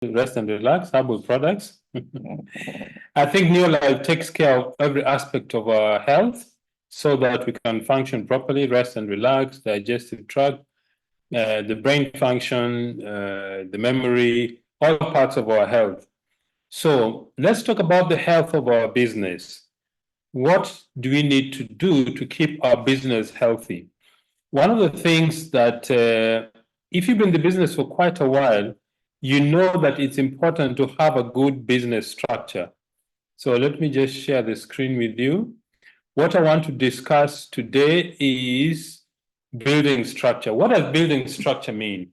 rest and relax, herbal products. I think Neolife takes care of every aspect of our health so that we can function properly, rest and relax, digestive tract, the brain function, the memory, all parts of our health. So let's talk about the health of our business. What do we need to do to keep our business healthy? One of the things that, if you've been in the business for quite a while, you know that it's important to have a good business structure. So let me just share the screen with you. What I want to discuss today is building structure. What does building structure mean?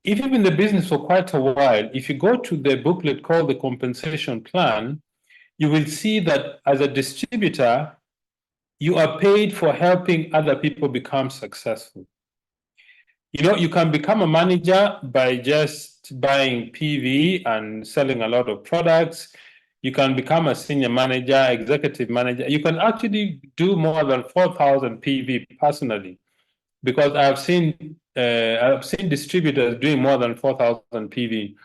If you've been in the business for quite a while, if you go to the booklet called the compensation plan, you will see that as a distributor, you are paid for helping other people become successful. You know, you can become a manager by just buying PV and selling a lot of products. You can become a senior manager, executive manager. You can actually do more than 4,000 PV personally, because I've seen distributors doing more than 4,000 PV.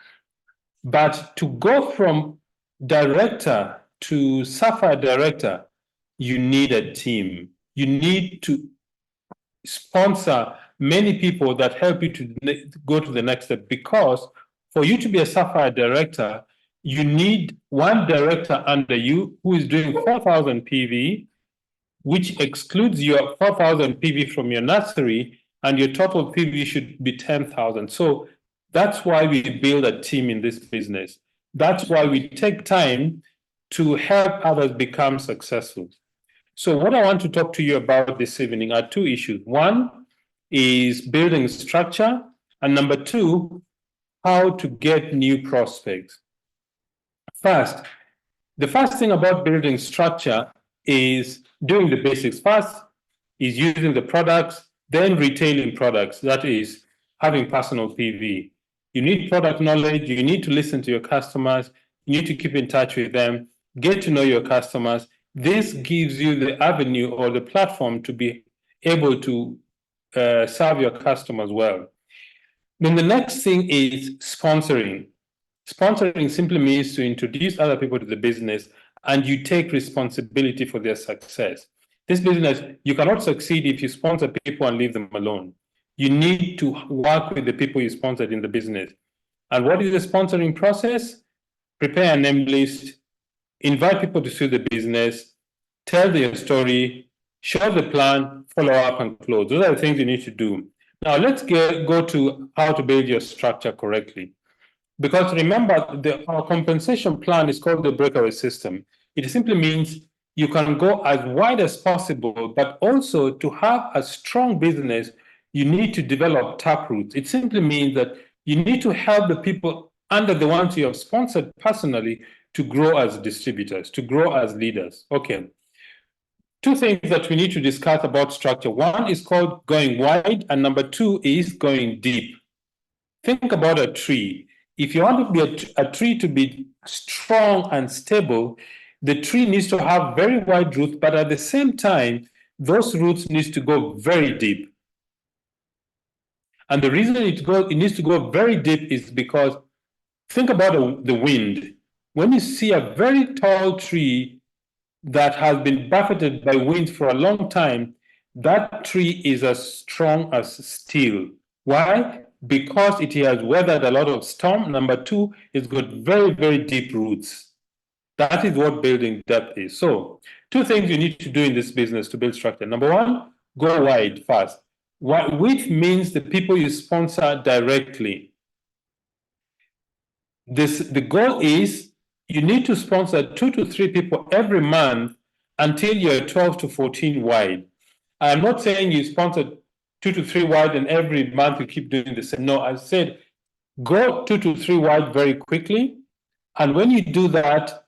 But to go from director to sapphire director, you need a team. You need to sponsor many people that help you to go to the next step, because for you to be a sapphire director, you need one director under you who is doing 4,000 PV, which excludes your 4,000 PV from your nursery, and your total PV should be 10,000. So that's why we build a team in this business. That's why we take time to help others become successful. So what I want to talk to you about this evening are two issues. One is building structure, and number two, how to get new prospects. First, the first thing about building structure is doing the basics. First is using the products, then retailing products, that is having personal PV. You need product knowledge, you need to listen to your customers, you need to keep in touch with them, get to know your customers. This gives you the avenue or the platform to be able to serve your customers well. Then the next thing is sponsoring. Sponsoring simply means to introduce other people to the business and you take responsibility for their success. This business, you cannot succeed if you sponsor people and leave them alone. You need to work with the people you sponsored in the business. And what is the sponsoring process? Prepare a name list, invite people to see the business, tell their story, show the plan, follow up, and close. Those are the things you need to do. Now, let's go to how to build your structure correctly. Because remember, our compensation plan is called the breakaway system. It simply means you can go as wide as possible, but also to have a strong business, you need to develop taproots. It simply means that you need to help the people under the ones you have sponsored personally to grow as distributors, to grow as leaders. Okay. Two things that we need to discuss about structure. One is called going wide, and number two is going deep. Think about a tree. If you want to be a tree to be strong and stable, the tree needs to have very wide roots, but at the same time, those roots need to go very deep. And the reason it needs to go very deep is because think about the wind. When you see a very tall tree that has been buffeted by wind for a long time, that tree is as strong as steel. Why? Because it has weathered a lot of storm. Number two, it's got very, very deep roots. That is what building depth is. So, two things you need to do in this business to build structure. Number one, go wide fast. Width means the people you sponsor directly. The goal is you need to sponsor 2 to 3 people every month until you're 12 to 14 wide. I'm not saying you sponsor 2 to 3 wide and every month you keep doing the same. No, I said go 2 to 3 wide very quickly. And when you do that,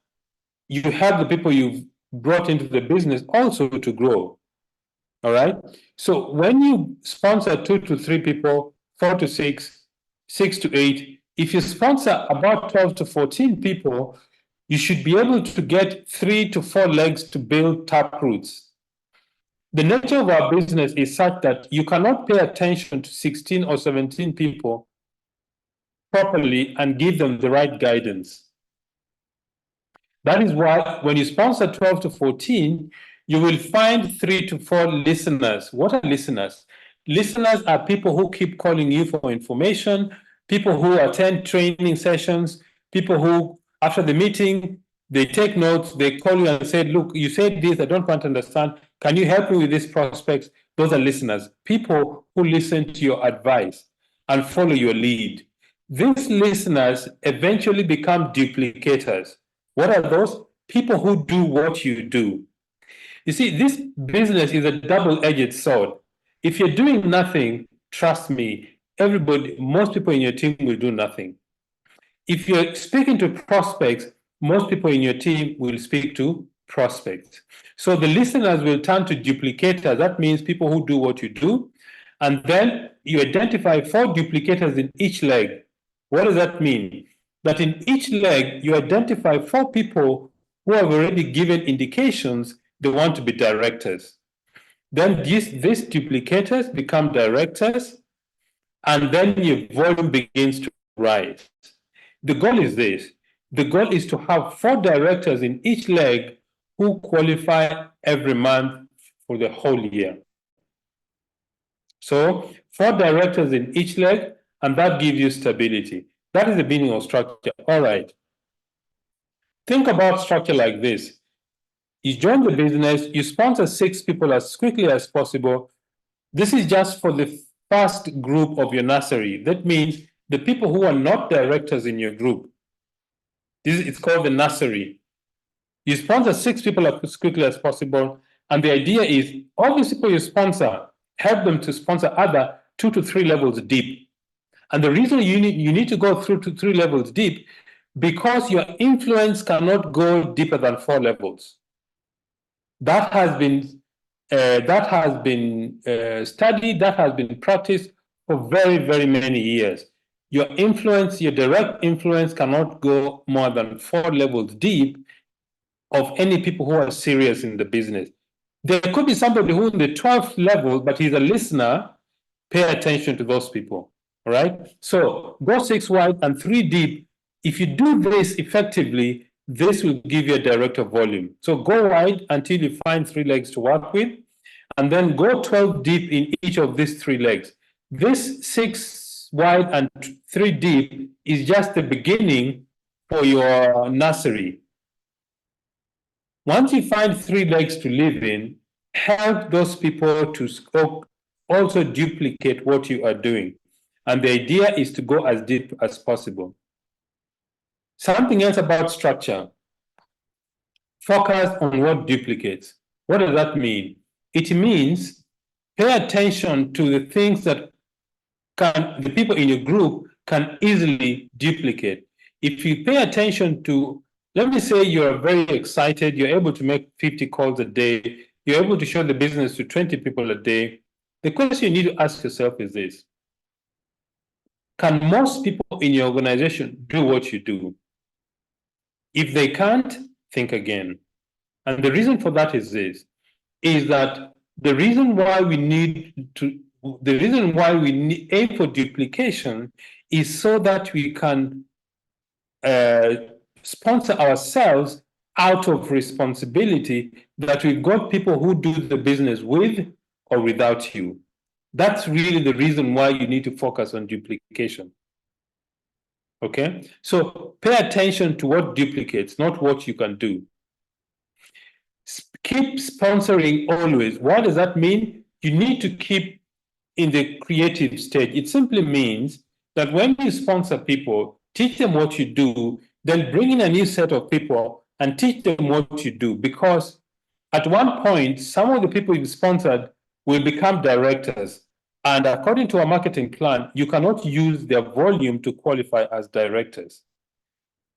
you help the people you've brought into the business also to grow. All right. So when you sponsor 2 to 3 people, 4 to 6, 6 to 8, if you sponsor about 12 to 14 people, you should be able to get 3 to 4 legs to build taproots. The nature of our business is such that you cannot pay attention to 16 or 17 people properly and give them the right guidance. That is why when you sponsor 12 to 14, you will find 3 to 4 listeners. What are listeners? Listeners are people who keep calling you for information, people who attend training sessions, people who, after the meeting, they take notes, they call you and say, look, you said this, I don't quite understand. Can you help me with these prospects? Those are listeners, people who listen to your advice and follow your lead. These listeners eventually become duplicators. What are those? People who do what you do. You see, this business is a double-edged sword. If you're doing nothing, trust me, most people in your team will do nothing. If you're speaking to prospects, most people in your team will speak to prospects. So the listeners will turn to duplicators. That means people who do what you do. And then you identify 4 duplicators in each leg. What does that mean? That in each leg, you identify 4 people who have already given indications they want to be directors. Then these duplicators become directors, and then your volume begins to rise. The goal is this. The goal is to have 4 directors in each leg who qualify every month for the whole year. So 4 directors in each leg, and that gives you stability. That is the meaning of structure. All right. Think about structure like this. You join the business, you sponsor 6 people as quickly as possible. This is just for the first group of your nursery. That means the people who are not directors in your group. It's called the nursery. You sponsor 6 people as quickly as possible. And the idea is all these people you sponsor, help them to sponsor other 2 to 3 levels deep. And the reason you need to go through to 3 levels deep, because your influence cannot go deeper than 4 levels. That has been studied, that has been practiced for very, very many years. Your influence, your direct influence cannot go more than 4 levels deep of any people who are serious in the business. There could be somebody who in the 12th level, but he's a listener. Pay attention to those people. All right. So go 6 wide and 3 deep. If you do this effectively, this will give you a director volume. So go wide until you find 3 legs to work with, and then go 12 deep in each of these 3 legs. This 6 wide and 3 deep is just the beginning for your nursery. Once you find 3 legs to live in, help those people to also duplicate what you are doing. And the idea is to go as deep as possible. Something else about structure. Focus on what duplicates. What does that mean? It means pay attention to the things that the people in your group can easily duplicate. If you pay attention to, let me say you're very excited, you're able to make 50 calls a day, you're able to show the business to 20 people a day. The question you need to ask yourself is this: can most people in your organization do what you do? If they can't, think again. And the reason for that is this, is that the reason why we aim for duplication is so that we can sponsor ourselves out of responsibility that we've got people who do the business with or without you. That's really the reason why you need to focus on duplication. Okay? So pay attention to what duplicates, not what you can do. Keep sponsoring always. What does that mean? You need to keep in the creative stage. It simply means that when you sponsor people, teach them what you do, then bring in a new set of people and teach them what you do. Because at one point, some of the people you've sponsored will become directors. And according to our marketing plan, you cannot use their volume to qualify as directors.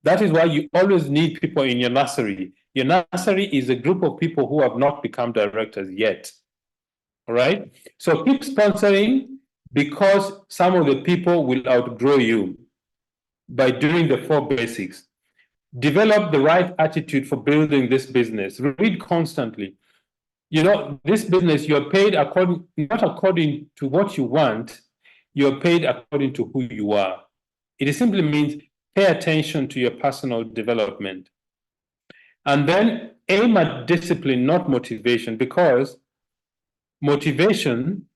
That is why you always need people in your nursery. Your nursery is a group of people who have not become directors yet. All right? So keep sponsoring, because some of the people will outgrow you by doing the 4 basics. Develop the right attitude for building this business. Read constantly. You know, this business, you're paid not according to what you want, you're paid according to who you are. It simply means pay attention to your personal development. And then aim at discipline, not motivation, because motivation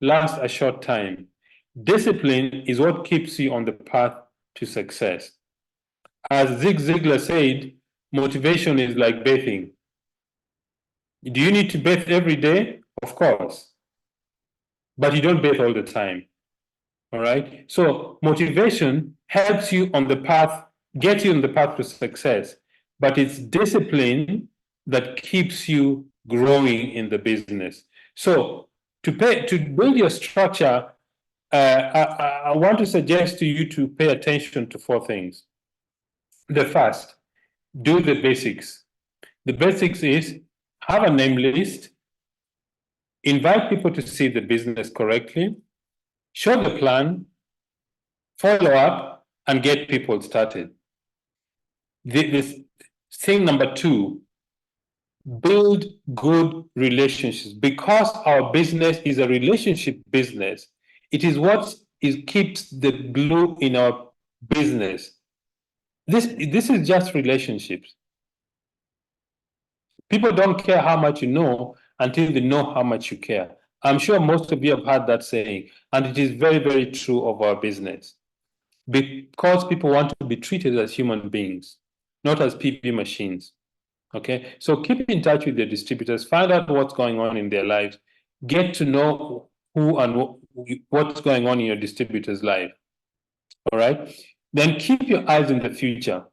lasts a short time. Discipline is what keeps you on the path to success. As Zig Ziglar said, motivation is like bathing. Do you need to bathe every day? Of course. But you don't bathe all the time. All right. So motivation helps you on the path, get you on the path to success. But it's discipline that keeps you growing in the business. So to build your structure, I want to suggest to you to pay attention to four things. The first, do the basics. The basics is have a name list, invite people to see the business correctly, show the plan, follow up, and get people started. This thing number two, build good relationships. Because our business is a relationship business, it is what keeps the glue in our business. This is just relationships. People don't care how much you know until they know how much you care. I'm sure most of you have heard that saying, and it is very, very true of our business. Because people want to be treated as human beings, not as PV machines. Okay, so keep in touch with your distributors, find out what's going on in their lives, get to know who and what's going on in your distributor's life. All right, then keep your eyes in the future.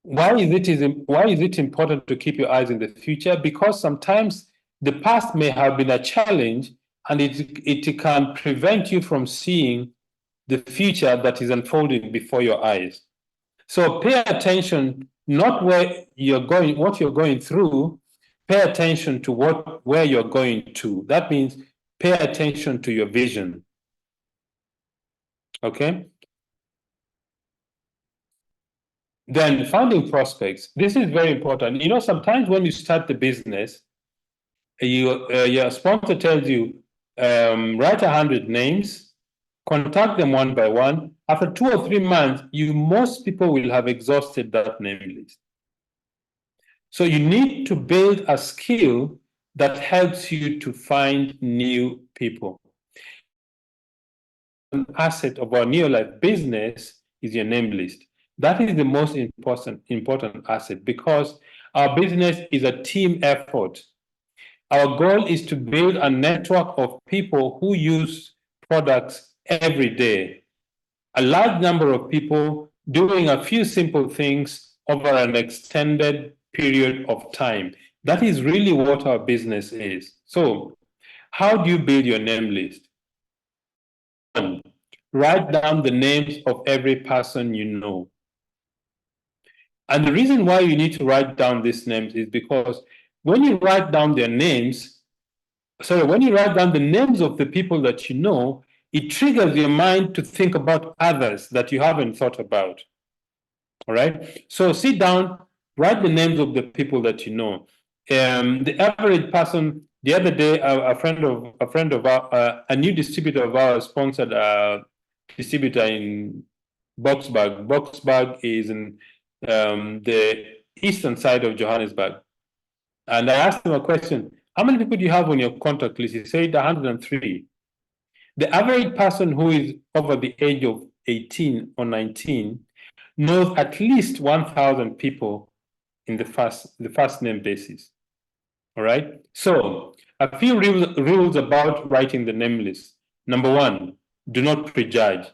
Why is it important to keep your eyes in the future? Because sometimes the past may have been a challenge, and it can prevent you from seeing the future that is unfolding before your eyes. So pay attention, not where you're going, what you're going through. Pay attention to where you're going to. That means pay attention to your vision. Okay. Then finding prospects. This is very important. You know, sometimes when you start the business, your sponsor tells you, write 100 names, contact them one by one. After 2 or 3 months, most people will have exhausted that name list. So you need to build a skill that helps you to find new people. An asset of our Neolife business is your name list. That is the most important asset, because our business is a team effort. Our goal is to build a network of people who use products every day. A large number of people doing a few simple things over an extended period of time. That is really what our business is. So, how do you build your name list? One, write down the names of every person you know. And the reason why you need to write down these names is because when you write down their names, when you write down the names of the people that you know, it triggers your mind to think about others that you haven't thought about. All right. So sit down, write the names of the people that you know. The average person. The other day, a new distributor of ours sponsored a distributor in Boksburg. Boksburg is in the eastern side of Johannesburg. And I asked him a question: how many people do you have on your contact list? He said 103. The average person who is over the age of 18 or 19 knows at least 1,000 people in the first name basis. All right. So a few rules about writing the name list. Number one, do not prejudge.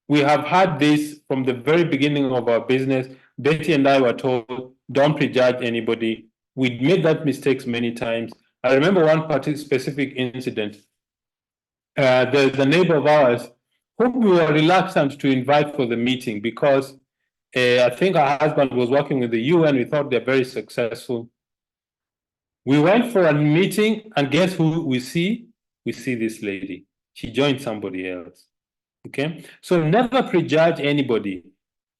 We have had this from the very beginning of our business. Betty and I were told, don't prejudge anybody. We made that mistakes many times. I remember one specific incident. There's a neighbor of ours whom we were reluctant to invite for the meeting because I think her husband was working with the UN. We thought they're very successful. We went for a meeting, and guess who we see? We see this lady. She joined somebody else. Okay? So never prejudge anybody.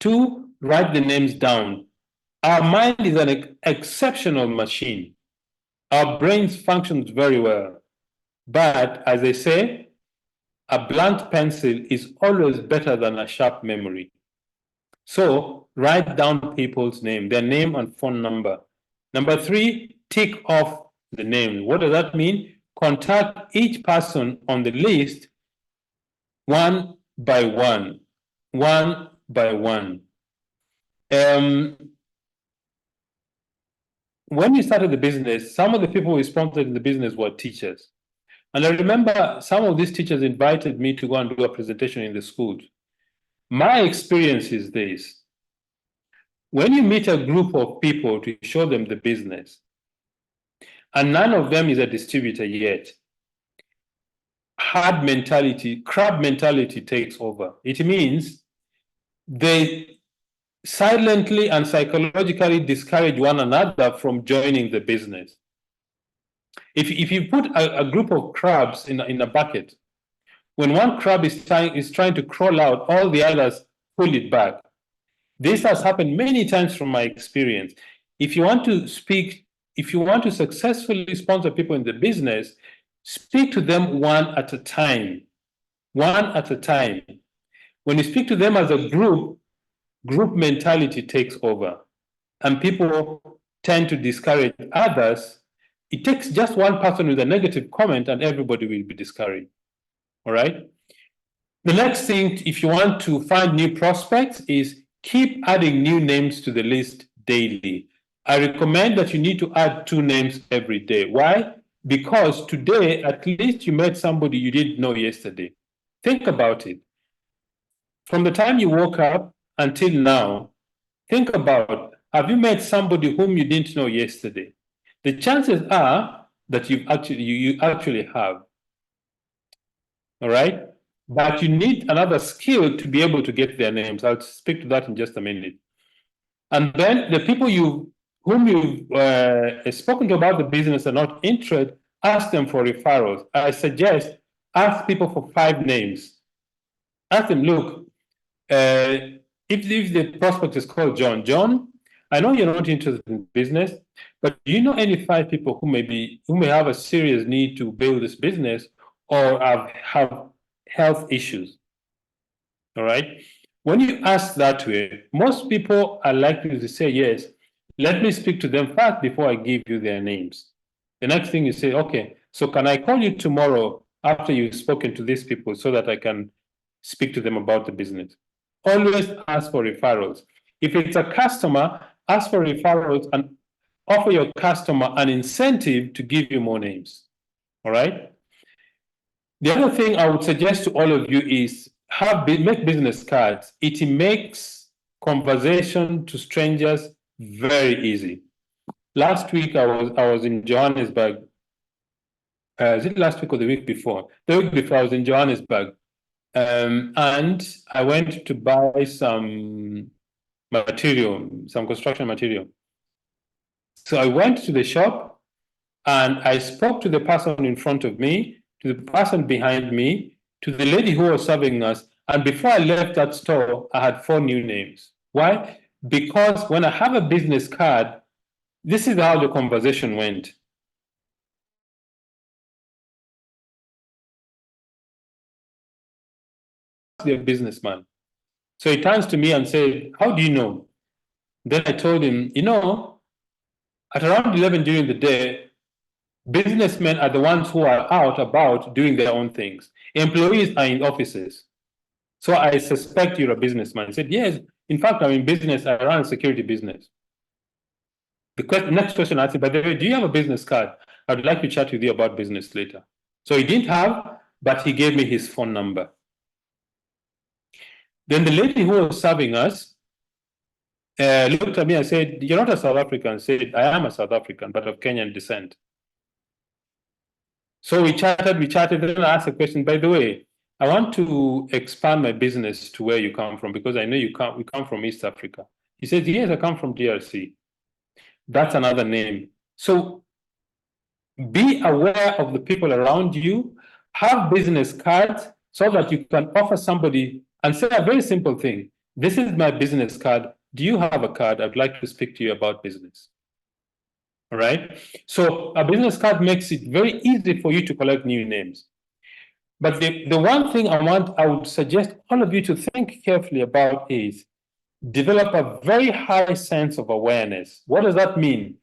Two, write the names down. Our mind is an exceptional machine. Our brains functions very well. But as they say, a blunt pencil is always better than a sharp memory. So write down people's name, their name and phone number. Number 3, tick off the name. What does that mean? Contact each person on the list one by one, one by one. When we started the business, some of the people we sponsored in the business were teachers. And I remember some of these teachers invited me to go and do a presentation in the schools. My experience is this: when you meet a group of people to show them the business, and none of them is a distributor yet, hard mentality, crab mentality takes over. It means they silently and psychologically discourage one another from joining the business. If you put a group of crabs in a bucket, when one crab is trying to crawl out, all the others pull it back. This has happened many times from my experience. If you want to successfully sponsor people in the business, speak to them one at a time. One at a time. When you speak to them as a group mentality takes over, and people tend to discourage others. It takes just one person with a negative comment, and everybody will be discouraged. All right. The next thing, if you want to find new prospects, is keep adding new names to the list daily. I recommend that you need to add 2 names every day. Why? Because today, at least you met somebody you didn't know yesterday. Think about it. From the time you woke up until now, think about, have you met somebody whom you didn't know yesterday? The chances are that you actually have. All right? But you need another skill to be able to get their names. I'll speak to that in just a minute. And then the people whom you've spoken to about the business are not interested, ask them for referrals. I suggest ask people for 5 names. Ask them, look, if the prospect is called John, I know you're not interested in business, but do you know any 5 people who may have a serious need to build this business or have health issues? All right. When you ask that way, most people are likely to say yes. Let me speak to them first before I give you their names. The next thing you say, okay, so can I call you tomorrow after you've spoken to these people so that I can speak to them about the business? Always ask for referrals. If it's a customer, ask for referrals and offer your customer an incentive to give you more names. All right. The other thing I would suggest to all of you is make business cards. It makes conversation to strangers very easy. Last week I was in Johannesburg. Is it last week or the week before? The week before I was in Johannesburg. And I went to buy some material, some construction material. So I went to the shop and I spoke to the person in front of me, to the person behind me, to the lady who was serving us. And before I left that store, I had 4 new names. Why? Because when I have a business card, this is how the conversation went. The businessman. So he turns to me and said, how do you know? Then I told him, at around 11 during the day, businessmen are the ones who are out about doing their own things. Employees are in offices. So I suspect you're a businessman. He said, yes, in fact, I'm in business. I run a security business. The next question I asked, by the way, do you have a business card? I'd like to chat with you about business later. So he didn't have, but he gave me his phone number. Then the lady who was serving us looked at me and said, you're not a South African. I said, I am a South African, but of Kenyan descent. So we chatted, then I asked a question, by the way, I want to expand my business to where you come from because I know you come from East Africa. He said, yes, I come from DRC. That's another name. So be aware of the people around you, have business cards so that you can offer somebody and say a very simple thing. This is my business card. Do you have a card? I'd like to speak to you about business. All right. So a business card makes it very easy for you to collect new names. But the one thing I would suggest all of you to think carefully about is develop a very high sense of awareness. What does that mean?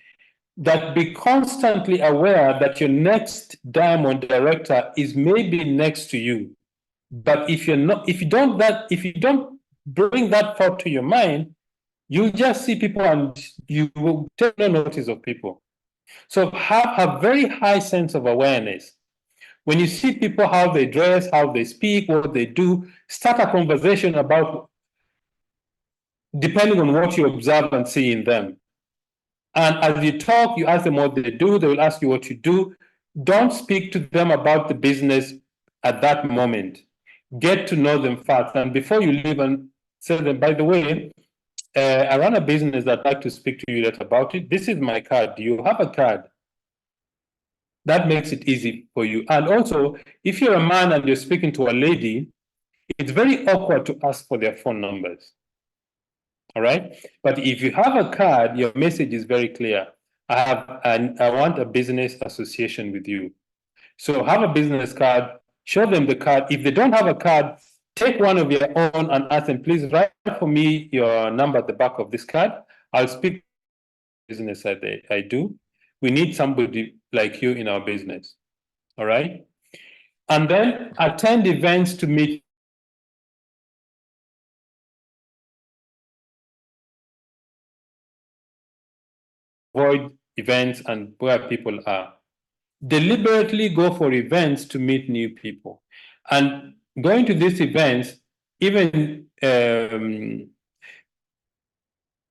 That be constantly aware that your next diamond director is maybe next to you. But if you don't bring that thought to your mind, you just see people and you will take no notice of people. So have a very high sense of awareness. When you see people, how they dress, how they speak, what they do, start a conversation about, depending on what you observe and see in them. And as you talk, you ask them what they do, they will ask you what you do. Don't speak to them about the business at that moment. Get to know them first. And before you leave, and say them, by the way, I run a business. I'd like to speak to you later about it. This is my card. Do you have a card? That makes it easy for you. And also, if you're a man and you're speaking to a lady, it's very awkward to ask for their phone numbers. All right. But if you have a card, your message is very clear. I want a business association with you. So have a business card, show them the card. If they don't have a card, take one of your own and ask them, please write for me your number at the back of this card. I'll speak to the business that I do. We need somebody like you in our business. All right. And then attend events to meet. Avoid events and where people are. Deliberately go for events to meet new people. And going to these events even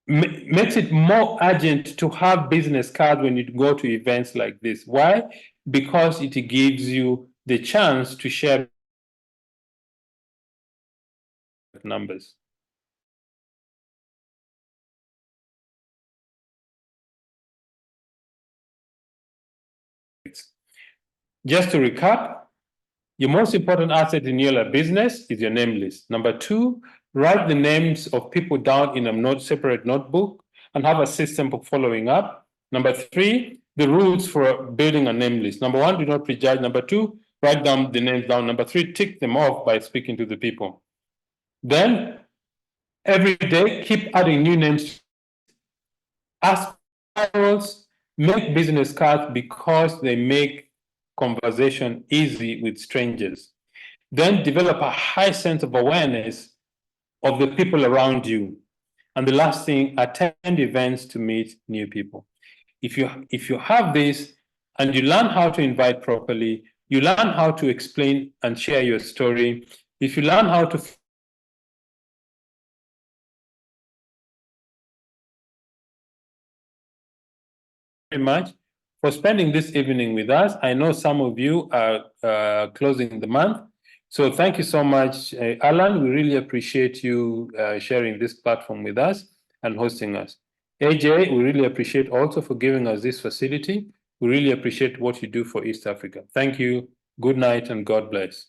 makes it more urgent to have business cards when you go to events like this. Why? Because it gives you the chance to share numbers. Just to recap, your most important asset in your business is your name list. Number two, write the names of people down in a separate notebook and have a system for following up. Number three, the rules for building a name list. Number one, do not prejudge. Number two, write down the names down. Number three, tick them off by speaking to the people. Then every day, keep adding new names. Ask referrals, make business cards because they make conversation easy with strangers. Then develop a high sense of awareness of the people around you. And the last thing, attend events to meet new people. If you have this and you learn how to invite properly, you learn how to explain and share your story, if you learn how to very much for spending this evening with us. I know some of you are closing the month. So thank you so much, Alan. We really appreciate you sharing this platform with us and hosting us. AJ, we really appreciate also for giving us this facility. We really appreciate what you do for East Africa. Thank you. Good night and God bless.